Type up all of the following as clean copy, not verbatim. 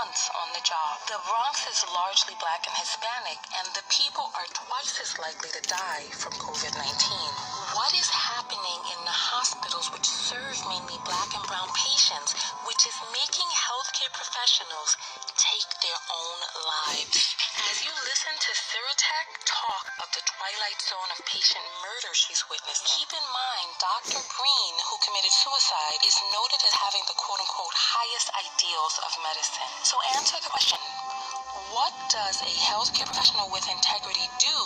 months on the job. The Bronx is largely Black and Hispanic, and the people are twice as likely to die from COVID-19. What is happening in the hospitals which serve mainly Black and brown patients, which is making healthcare professionals take their own lives? As you listen to Siritek talk of the twilight zone of patient murder she's witnessed, keep in mind Dr. Green, who committed suicide, is noted as having the quote-unquote highest ideals of medicine. So answer the question, what does a healthcare professional with integrity do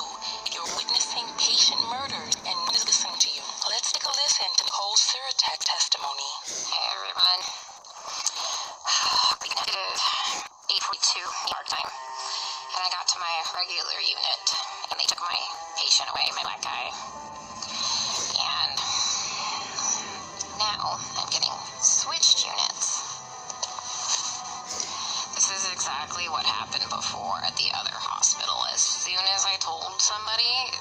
if you're witnessing patient murders and no one is listening to you? Let's take a listen to Nicole's Siritek testimony. Hey everyone. Negative 8:42 New York time. And I got to my regular unit and they took my patient away, my Black guy. And now I'm getting switched units. This is exactly what happened before at the other hospital. As soon as I told somebody,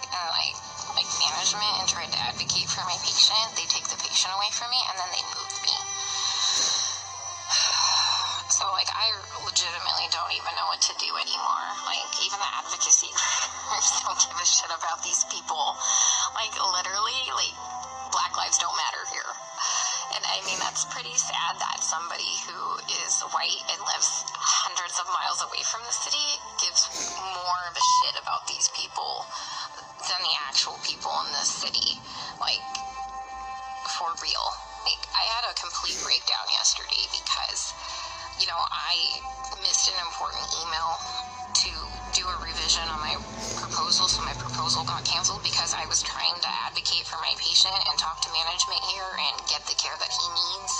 like management, and tried to advocate for my patient, they take the patient away from me and then they move me. So, I legitimately don't even know what to do anymore. Even the advocacy groups don't give a shit about these people. Literally, Black lives don't matter here. And that's pretty sad that somebody who is white and lives hundreds of miles away from the city gives more of a shit about these people than the actual people in the city. For real. I had a complete breakdown yesterday because I missed an important email to do a revision on my proposal, so my proposal got canceled because I was trying to advocate for my patient and talk to management here and get the care that he needs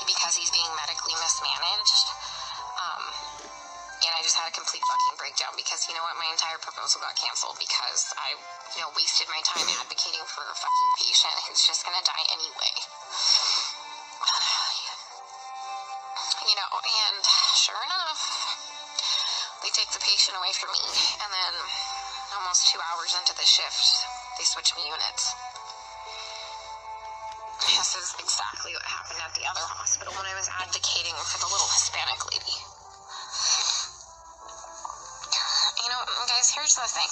because he's being medically mismanaged. And I just had a complete fucking breakdown because, my entire proposal got canceled because I, wasted my time advocating for a fucking patient who's just gonna die anyway. And sure enough, they take the patient away from me, and then almost 2 hours into the shift, they switch me units. This is exactly what happened at the other hospital when I was advocating for the little Hispanic lady. Guys, here's the thing.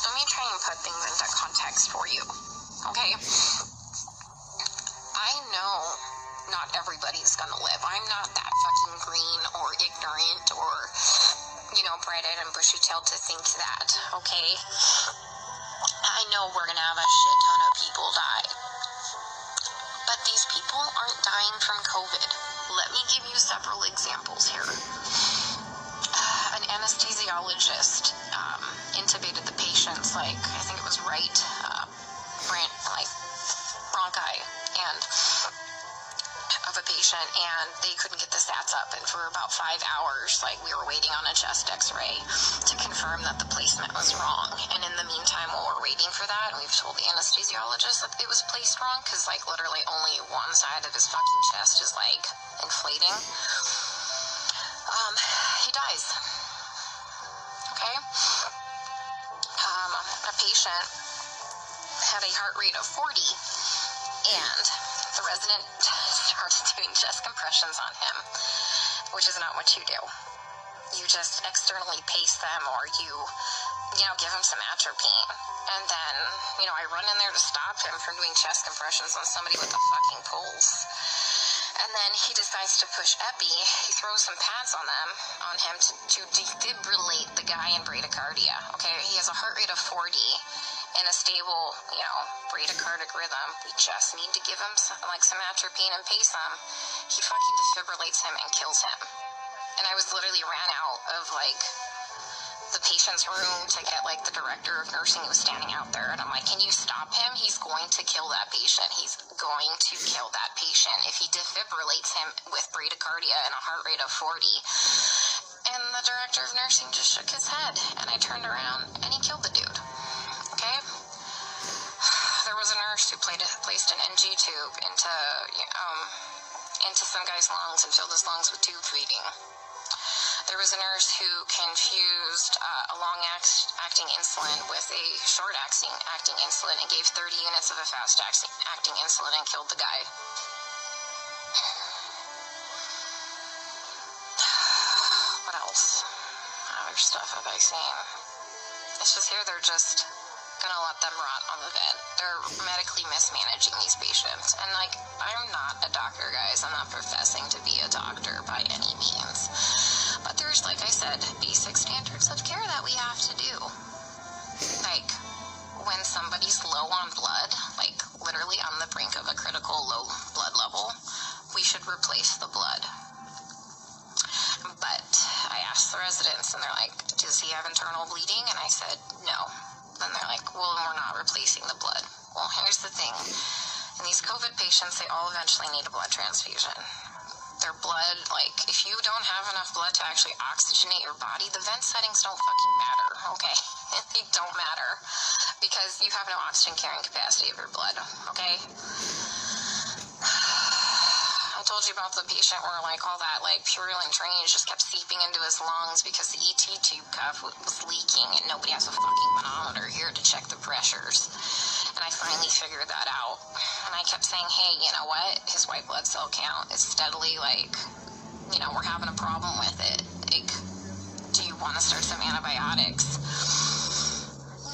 Let me try and put things into context for you, okay? I know not everybody's gonna live. I'm not that fucking green or ignorant or, bright-eyed and bushy-tailed to think that, okay? I know we're gonna have a shit ton of people die. But these people aren't dying from COVID. Let me give you several examples here. An anesthesiologist intubated the patients, I think it was right, bronchi, and of a patient, and they couldn't get the stats up, and for about 5 hours, we were waiting on a chest x-ray to confirm that the placement was wrong. And in the meantime, while we're waiting for that, we've told the anesthesiologist that it was placed wrong, because literally only one side of his fucking chest is inflating. He dies. Okay? A patient had a heart rate of 40, and the resident started doing chest compressions on him, which is not what you do. You just externally pace them, or you give him some atropine. And then, I run in there to stop him from doing chest compressions on somebody with a fucking pulse. And then he decides to push epi. He throws some pads on him to defibrillate the guy in bradycardia. Okay, he has a heart rate of 40 and a stable, bradycardic rhythm. We just need to give him some atropine and pace him. He fucking defibrillates him and kills him. And I was literally ran out of the patient's room to get the director of nursing who was standing out there, and I'm like, can you stop him? He's going to kill that patient. He's going to kill that patient if he defibrillates him with bradycardia and a heart rate of 40. And the director of nursing just shook his head, and I turned around and he killed the dude. Okay? There was a nurse who placed an NG tube into some guy's lungs and filled his lungs with tube feeding. There was a nurse who confused a long-acting insulin with a short-acting insulin and gave 30 units of a fast-acting insulin and killed the guy. worse stuff have I seen. It's just here they're just gonna let them rot on the vent. They're medically mismanaging these patients. And, like, I'm not a doctor, guys. I'm not professing to be a doctor by any means. But there's, like I said, basic standards of care that we have to do. Like, when somebody's low on blood, like, literally on the brink of a critical low blood level, we should replace the blood. But I asked the residents, and they're like, does he have internal bleeding? And I said, no. Then they're like, well, we're not replacing the blood. Well, here's the thing. In these COVID patients, they all eventually need a blood transfusion. Their blood, like, if you don't have enough blood to actually oxygenate your body, the vent settings don't fucking matter, okay? They don't matter. Because you have no oxygen carrying capacity of your blood, okay? I told you about the patient where, like, all that, like, purulent drainage just kept seeping into his lungs because the ET tube cuff was leaking, and nobody has a fucking manometer here to check the pressures. And I finally figured that out. And I kept saying, hey, you know what? His white blood cell count is steadily, like, you know, we're having a problem with it. Like, do you want to start some antibiotics?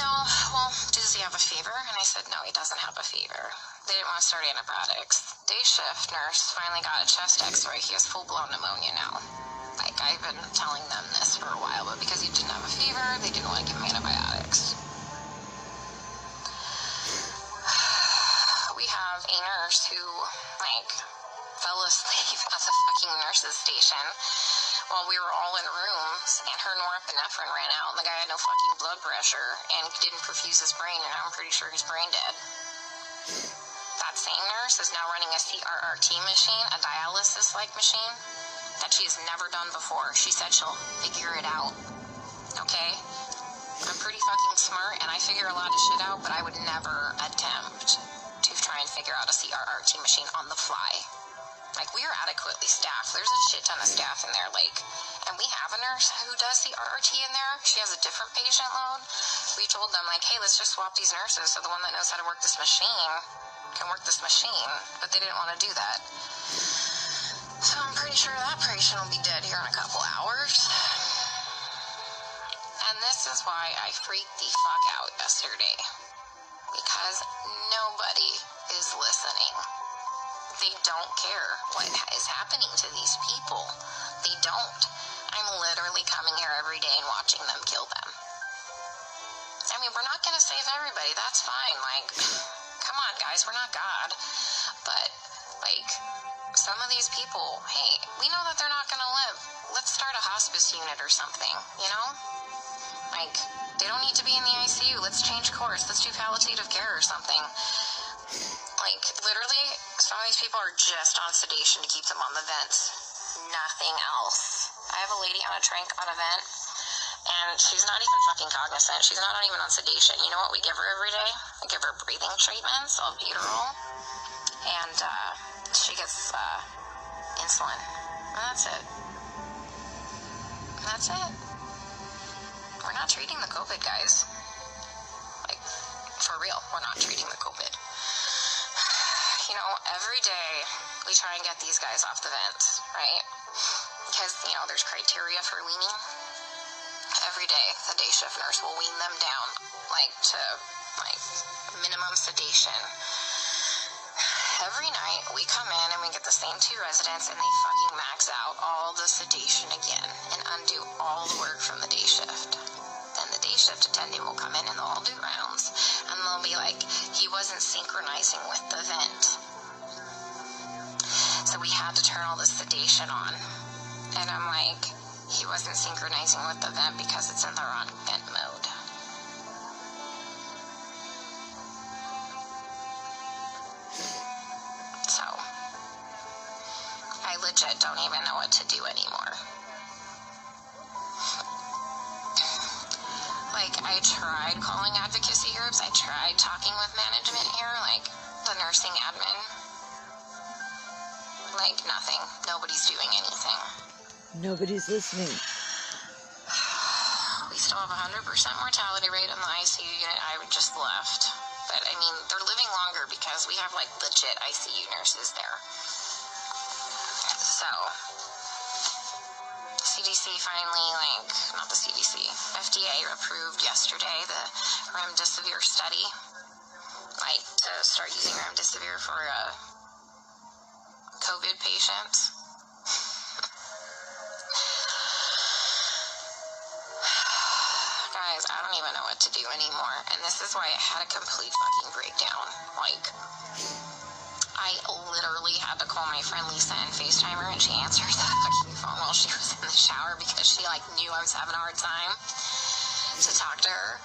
No. Well, does he have a fever? And I said, no, he doesn't have a fever. They didn't want to start antibiotics. Day shift nurse finally got a chest x-ray. He has full-blown pneumonia now. Like, I've been telling them this for a while, but because he didn't have a fever, they didn't want to give him antibiotics. We have a nurse who, like, fell asleep at the fucking nurse's station while we were all in rooms, and her norepinephrine ran out, and the guy had no fucking blood pressure, and he didn't perfuse his brain, and I'm pretty sure he's brain dead. That same nurse is now running a CRRT machine, a dialysis-like machine, that she has never done before. She said she'll figure it out, okay? I'm pretty fucking smart, and I figure a lot of shit out, but I would never attempt to try and figure out a CRRT machine on the fly. Like, we are adequately staffed. There's a shit ton of staff in there, like, and we have a nurse who does CRRT in there. She has a different patient load. We told them, like, hey, let's just swap these nurses so the one that knows how to work this machine can work this machine, but they didn't want to do that. So I'm pretty sure that patient will be dead here in a couple hours. And this is why I freaked the fuck out yesterday. Because nobody is listening. They don't care what is happening to these people. They don't. I'm literally coming here every day and watching them kill them. I mean, we're not going to save everybody. That's fine. Like, come on, guys. We're not God. But, like, some of these people, hey, we know that they're not going to live. Let's start a hospice unit or something, you know? Like, they don't need to be in the ICU. Let's change course. Let's do palliative care or something. Like, literally, some of these people are just on sedation to keep them on the vents. Nothing else. I have a lady on a trach on a vent, and she's not even fucking cognizant. She's not even on sedation. You know what we give her every day? We give her breathing treatments, albuterol, and she gets insulin. And that's it. That's it. We're not treating the COVID, guys. Like, for real, we're not treating the COVID. You know, every day we try and get these guys off the vents, right? Because, you know, there's criteria for weaning. Every day, the day shift nurse will wean them down, like, to, like, minimum sedation. Every night, we come in and we get the same two residents, and they fucking max out all the sedation again and undo all the work from the day shift. Then the day shift attendant will come in and they'll all do rounds, and they'll be like, he wasn't synchronizing with the vent. So we had to turn all the sedation on. And I'm like, he wasn't synchronizing with the vent because it's in the wrong vent mode. So, I legit don't even know what to do anymore. Like, I tried calling advocacy groups. I tried talking with management here, like the nursing admin. Like, nothing. Nobody's doing anything. Nobody's listening. We still have 100% mortality rate in the ICU unit. I just left. But, I mean, they're living longer because we have, like, legit ICU nurses there. So CDC finally, not the CDC, FDA approved yesterday the remdesivir study, to start using remdesivir for COVID patients. Guys, I don't even know what to do anymore, and this is why I had a complete fucking breakdown. I literally had to call my friend Lisa and FaceTime her, and she answered the fucking phone while she was in the shower because she, knew I was having a hard time to talk to her,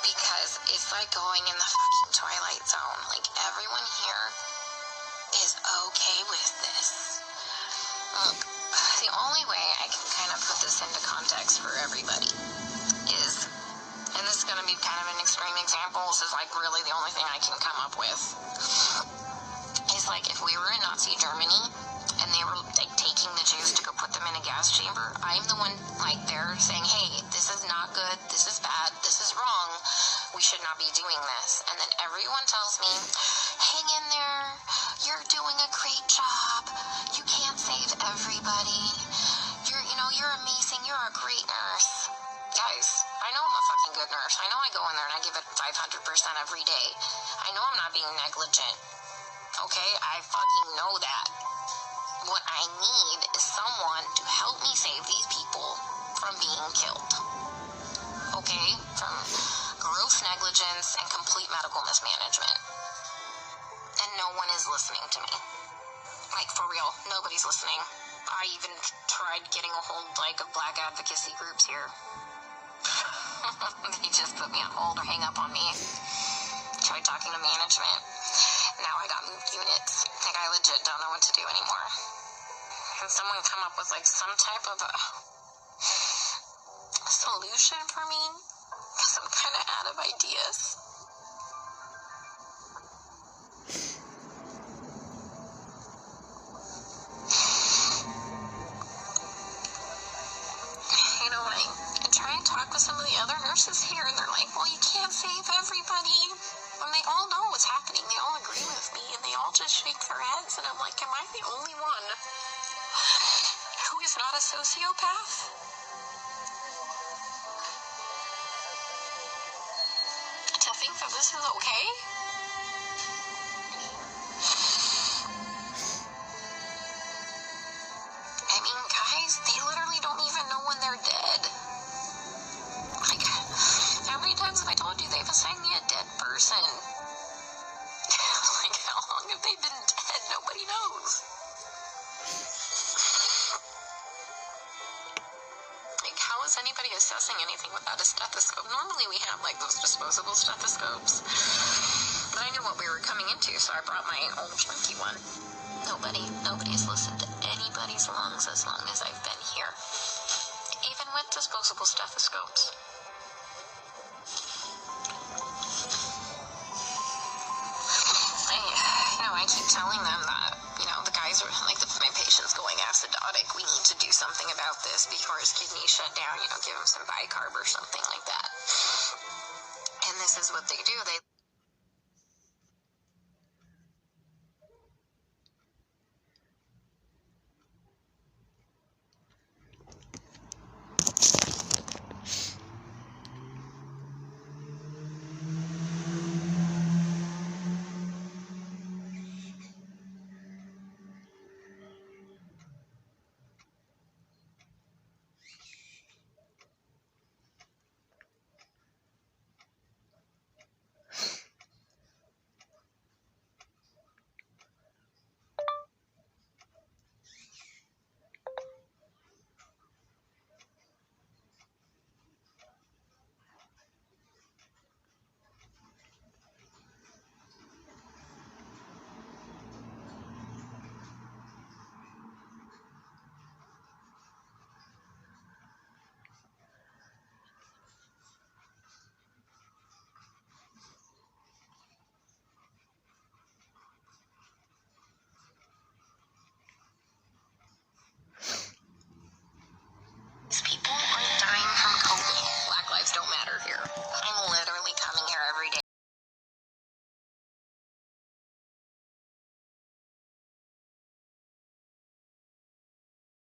because it's like going in the fucking Twilight Zone. Everyone here is okay with this. Look, the only way I can kind of put this into context for everybody is, and this is going to be kind of an extreme example, this is really the only thing I can come up with, is if we were in Nazi Germany and they were taking the Jews to go put them in a gas chamber, I'm the one there saying, hey, this is not good, this is bad, this is wrong, we should not be doing this. And then everyone tells me, hang in there, you're doing a great job, you can't save everybody, you're amazing, you're a great nurse. Guys, I know I'm a fucking good nurse. I know I go in there and I give it 500% every day. I know I'm not being negligent. Okay, I fucking know that. What I need is someone to help me save these people from being killed. Okay? From gross negligence and complete medical mismanagement. And no one is listening to me. For real, nobody's listening. I even tried getting a hold, of black advocacy groups here. They just put me on hold or hang up on me. Tried talking to management. Now I got moved units. I legit don't know what to do anymore. Can someone come up with some type of a solution for me? Because I'm kind of out of ideas. I try and talk with some of the other nurses here, and they're like, well, you can't save everybody. And they all know what's happening. They all agree with me, and they all just shake their heads. And I'm like, am I the only one who is not a sociopath? To think that this is okay? Guys, they literally don't even know when they're dead. How many times have I told you they've assigned me a dead person? How long have they been dead? Nobody knows. How is anybody assessing anything without a stethoscope? Normally we have those disposable stethoscopes. But I knew what we were coming into, so I brought my old chunky one. Nobody's listened to anybody's lungs as long as I've been here. Even with disposable stethoscopes. I keep telling them that, the guys are, my patient's going acidotic. We need to do something about this before his kidneys shut down, give him some bicarb or something like that. And this is what they do. They